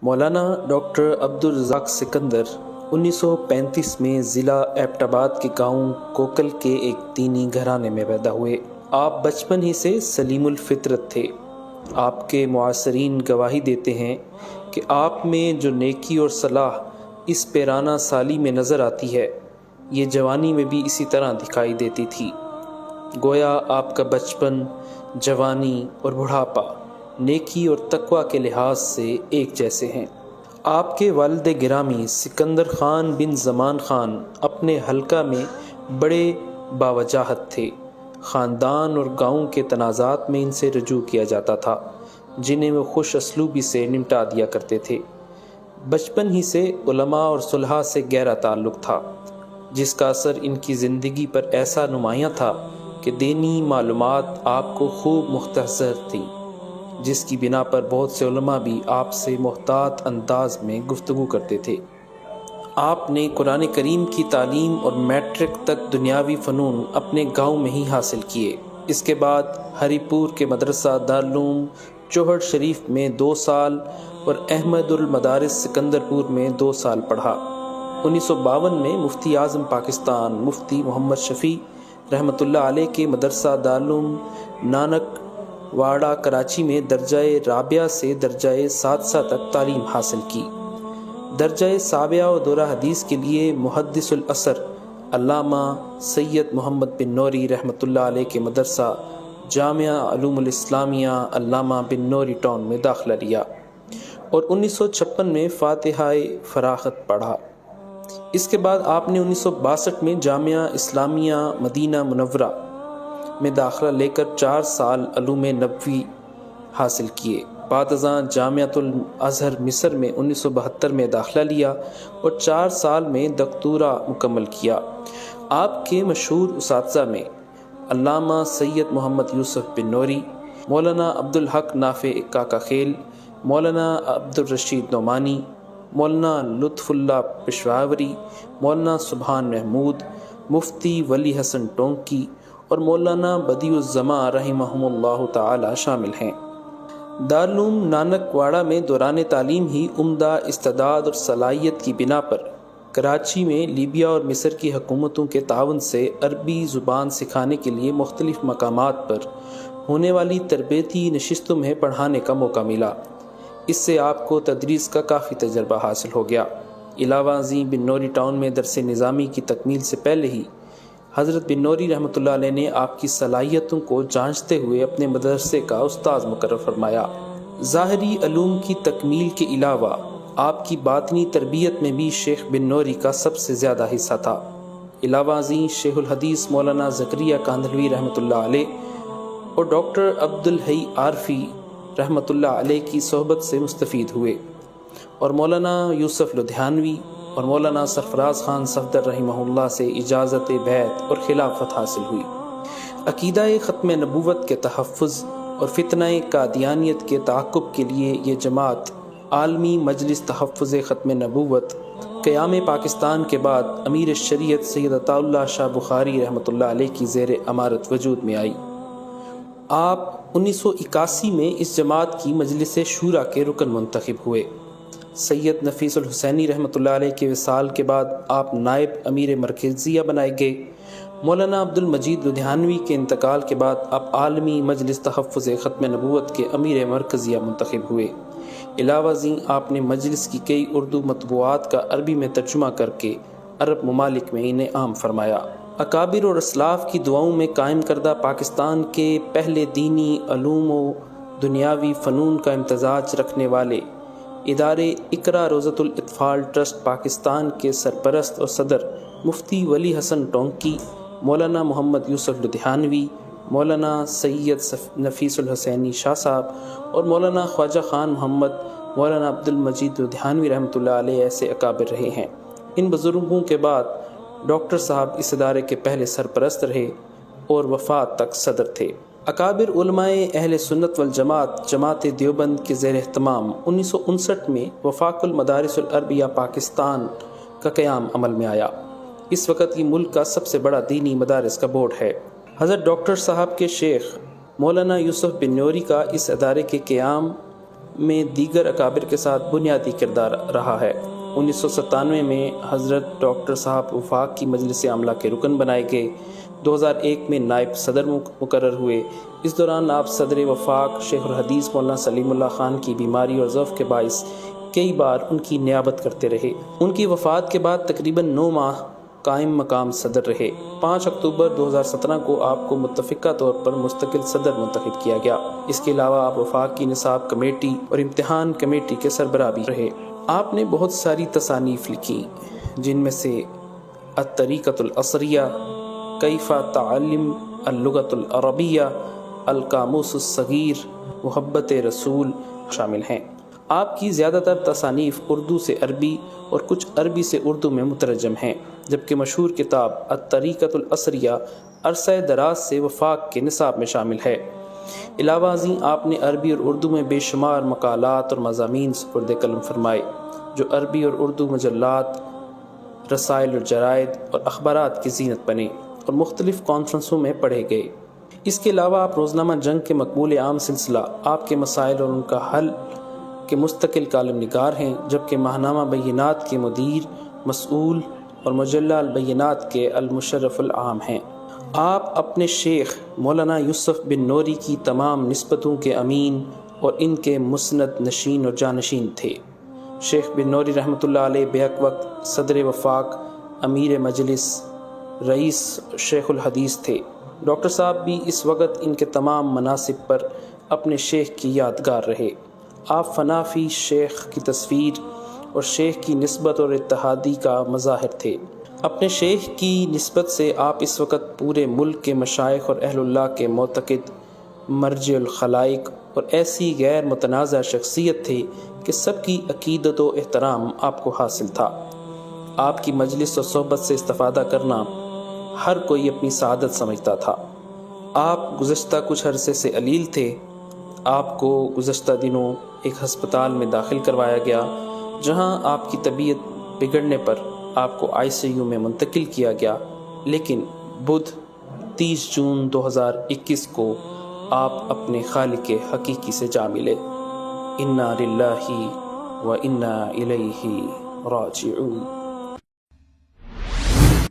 مولانا doctor Abdul Razzaq Sikandar 1935 میں ضلع Abbott آباد کے گاؤں کوکل کے ایک دینی گھرانے میں پیدا ہوئے۔ آپ بچپن ہی سے سلیم الفطرت تھے۔ آپ کے معاصرین گواہی دیتے ہیں کہ آپ میں جو نیکی اور صلاح اس پیرانہ سالی میں نظر آتی ہے، یہ جوانی میں بھی اسی طرح دکھائی دیتی تھی۔ گویا آپ کا بچپن، جوانی اور بڑھاپا نیکی اور تقوی کے لحاظ سے ایک جیسے ہیں۔ آپ کے والد گرامی سکندر خان بن زمان خان اپنے حلقہ میں بڑے باوجاہت تھے۔ خاندان اور گاؤں کے تنازعات میں ان سے رجوع کیا جاتا تھا، جنہیں وہ خوش اسلوبی سے نمٹا دیا کرتے تھے۔ بچپن ہی سے علماء اور صلحاء سے گہرا تعلق تھا، جس کا اثر ان کی زندگی پر ایسا نمایاں تھا کہ دینی معلومات آپ کو خوب مختصر تھیں، جس کی بنا پر بہت سے علماء بھی آپ سے محتاط انداز میں گفتگو کرتے تھے۔ آپ نے قرآن کریم کی تعلیم اور میٹرک تک دنیاوی فنون اپنے گاؤں میں ہی حاصل کیے۔ اس کے بعد ہری پور کے مدرسہ دارالعلوم چوہڑ شریف میں 2 سال اور احمد المدارس سکندر پور میں 2 سال پڑھا۔ 1952 میں مفتی اعظم پاکستان مفتی محمد شفیع رحمۃ اللہ علیہ کے مدرسہ دارالعلوم نانک واڑہ کراچی میں درجہ رابعہ سے درجہ سادسہ تک تعلیم حاصل کی۔ درجہ سابعہ و دورہ حدیث کے لیے محدث العصر علامہ سید محمد بن نوری رحمۃ اللہ علیہ کے مدرسہ جامعہ علوم الاسلامیہ علامہ بن نوری ٹاؤن میں داخلہ لیا اور 1956 میں فاتحہ فراغت پڑھا۔ اس کے بعد آپ نے 1962 میں جامعہ اسلامیہ مدینہ منورہ میں داخلہ لے کر 4 سال علوم نبوی حاصل کیے۔ بعد ازاں جامعۃ الازہر مصر میں 1972 میں داخلہ لیا اور 4 سال میں دکتورا مکمل کیا۔ آپ کے مشہور اساتذہ میں علامہ سید محمد یوسف بن نوری، مولانا عبدالحق نافع کاکا خیل، مولانا عبدالرشید نعمانی، مولانا لطف اللہ پشاوری، مولانا سبحان محمود، مفتی ولی حسن ٹونکی اور مولانا بدیع الزماں رحمہم اللہ تعالی شامل ہیں۔ دارالعلوم نانک واڑہ میں دوران تعلیم ہی عمدہ استعداد اور صلاحیت کی بنا پر کراچی میں لیبیا اور مصر کی حکومتوں کے تعاون سے عربی زبان سکھانے کے لیے مختلف مقامات پر ہونے والی تربیتی نشستوں میں پڑھانے کا موقع ملا۔ اس سے آپ کو تدریس کا کافی تجربہ حاصل ہو گیا۔ علاوہ ازیں بن نوری ٹاؤن میں درس نظامی کی تکمیل سے پہلے ہی حضرت بن نوری رحمۃ اللہ علیہ نے آپ کی صلاحیتوں کو جانچتے ہوئے اپنے مدرسے کا استاذ مقرر فرمایا۔ ظاہری علوم کی تکمیل کے علاوہ آپ کی باطنی تربیت میں بھی شیخ بن نوری کا سب سے زیادہ حصہ تھا۔ علاوہ ازیں شیخ الحدیث مولانا زکریا کاندھلوی رحمۃ اللہ علیہ اور ڈاکٹر عبدالحی عارفی رحمۃ اللہ علیہ کی صحبت سے مستفید ہوئے اور مولانا یوسف لدھیانوی اور مولانا سرفراز خان صفدر رحمہ اللہ سے اجازت بیعت اور خلافت حاصل ہوئی۔ عقیدہ ختم نبوت کے تحفظ اور فتنہ قادیانیت کے تعاقب کے لیے یہ جماعت عالمی مجلس تحفظ ختم نبوت قیام پاکستان کے بعد امیر شریعت سید عطا اللہ شاہ بخاری رحمۃ اللہ علیہ کی زیر امارت وجود میں آئی۔ آپ 1981 میں اس جماعت کی مجلس شورا کے رکن منتخب ہوئے۔ سید نفیس الحسینی رحمۃ اللہ علیہ کے وصال کے بعد آپ نائب امیر مرکزیہ بنائے گئے۔ مولانا عبدالمجید لدھیانوی کے انتقال کے بعد آپ عالمی مجلس تحفظ ختم نبوت کے امیر مرکزیہ منتخب ہوئے۔ علاوہ ازیں آپ نے مجلس کی کئی اردو مطبوعات کا عربی میں ترجمہ کر کے عرب ممالک میں انہیں عام فرمایا۔ اکابر اور اسلاف کی دعاؤں میں قائم کردہ پاکستان کے پہلے دینی علوم و دنیاوی فنون کا امتزاج رکھنے والے ادارے اقرا روضۃ الاطفال ٹرسٹ پاکستان کے سرپرست اور صدر مفتی ولی حسن ٹونکی، مولانا محمد یوسف لدھیانوی، مولانا سید نفیس الحسینی شاہ صاحب اور مولانا خواجہ خان محمد، مولانا عبدالمجید لدھیانوی رحمۃ اللہ علیہ ایسے اکابر رہے ہیں۔ ان بزرگوں کے بعد ڈاکٹر صاحب اس ادارے کے پہلے سرپرست رہے اور وفات تک صدر تھے۔ اکابر علماء اہل سنت والجماعت جماعت دیوبند کے زیر اہتمام 1959 میں وفاق المدارس العربیہ پاکستان کا قیام عمل میں آیا۔ اس وقت یہ ملک کا سب سے بڑا دینی مدارس کا بورڈ ہے۔ حضرت ڈاکٹر صاحب کے شیخ مولانا یوسف بن نوری کا اس ادارے کے قیام میں دیگر اکابر کے ساتھ بنیادی کردار رہا ہے۔ 1997 میں حضرت ڈاکٹر صاحب وفاق کی مجلس عاملہ کے رکن بنائے گئے۔ 2001 میں نائب صدر مقرر ہوئے۔ اس دوران آپ صدر وفاق شیخ الحدیث مولانا سلیم اللہ خان کی بیماری اور ضعف کے باعث کئی بار ان کی نیابت کرتے رہے۔ ان کی وفات کے بعد تقریباً 9 ماہ قائم مقام صدر رہے۔ 5 اکتوبر 2017 کو آپ کو متفقہ طور پر مستقل صدر منتخب کیا گیا۔ اس کے علاوہ آپ وفاق کی نصاب کمیٹی اور امتحان کمیٹی کے سربراہ بھی رہے۔ آپ نے بہت ساری تصانیف لکھی، جن میں سے الطریقۃ العصریہ، کیف تعلم اللغۃ العربیہ، القاموس الصغیر، محبت رسول شامل ہیں۔ آپ کی زیادہ تر تصانیف اردو سے عربی اور کچھ عربی سے اردو میں مترجم ہیں، جبکہ مشہور کتاب الطریقۃ العصریہ عرصہ دراز سے وفاق کے نصاب میں شامل ہے۔ علاوہ ازیں آپ نے عربی اور اردو میں بے شمار مقالات اور مضامین سپرد قلم فرمائے، جو عربی اور اردو مجلات، رسائل اور جرائد اور اخبارات کی زینت بنے اور مختلف کانفرنسوں میں پڑھے گئے۔ اس کے علاوہ آپ روزنامہ جنگ کے مقبول عام سلسلہ آپ کے مسائل اور ان کا حل کے مستقل کالم نگار ہیں، جبکہ ماہنامہ بینات کے مدیر مسئول اور مجلہ البینات کے المشرف العام ہیں۔ آپ اپنے شیخ مولانا یوسف بن نوری کی تمام نسبتوں کے امین اور ان کے مسند نشین اور جانشین تھے۔ شیخ بن نوری رحمۃ اللہ علیہ بیک وقت صدر وفاق، امیر مجلس، رئیس شیخ الحدیث تھے۔ ڈاکٹر صاحب بھی اس وقت ان کے تمام مناصب پر اپنے شیخ کی یادگار رہے۔ آپ فنافی شیخ کی تصویر اور شیخ کی نسبت اور اتحادی کا مظاہر تھے۔ اپنے شیخ کی نسبت سے آپ اس وقت پورے ملک کے مشائخ اور اہل اللہ کے معتقد، مرجع الخلائق اور ایسی غیر متنازع شخصیت تھے کہ سب کی عقیدت و احترام آپ کو حاصل تھا۔ آپ کی مجلس اور صحبت سے استفادہ کرنا ہر کوئی اپنی سعادت سمجھتا تھا۔ آپ گزشتہ کچھ عرصے سے علیل تھے۔ آپ کو گزشتہ دنوں ایک ہسپتال میں داخل کروایا گیا، جہاں آپ کی طبیعت بگڑنے پر آپ کو ICU میں منتقل کیا گیا، لیکن بدھ 30 جون 2021 کو آپ اپنے خالق حقیقی سے جا ملے۔ انا للہ و انا الیہ راجعون۔